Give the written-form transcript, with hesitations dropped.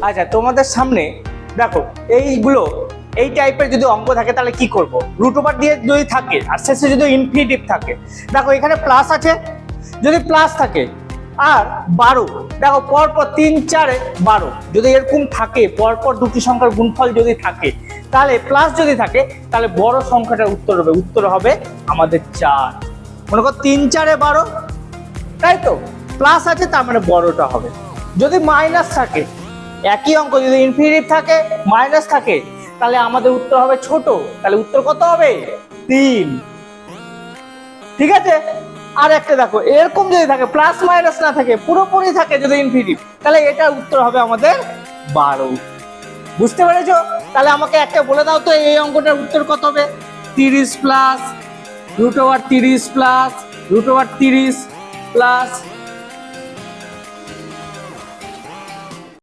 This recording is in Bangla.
আচ্ছা, তোমাদের সামনে দেখো এইগুলো এই টাইপের যদি অঙ্ক থাকে তাহলে কি করব? রুট ওভার দিয়ে যদি থাকে আর শেষে যদি ইনফিনিটিভ থাকে, দেখো এখানে প্লাস আছে, যদি প্লাস থাকে আর 12, দেখো পরপর 3 4 12 যদি এরকম থাকে, পরপর দুটি সংখ্যার গুণফল যদি থাকে, তাহলে প্লাস যদি থাকে তাহলে বড় সংখ্যাটার উত্তর হবে আমাদের 4। মনে করো 3 4 12, তাই তো? প্লাস আছে তার মানে বড়টা হবে। যদি মাইনাস থাকে, একই অঙ্ক যদি ইনফিনিটিভ থাকে মাইনাস থাকে, তাহলে আমাদের উত্তর হবে ছোট। তাহলে উত্তর কত হবে? 3। ঠিক আছে। আর একটা দেখো এরকম যদি থাকে, প্লাস মাইনাস না থাকে, পুরোপুরি থাকে যদি ইনফিনিটিভ, তাহলে এটার উত্তর হবে আমাদের 12। বুঝতে পেরেছো? তাহলে আমাকে একটা বলে দাও তো, এই অঙ্কটার উত্তর কত হবে? 30 প্লাস √30 প্লাস √30 প্লাস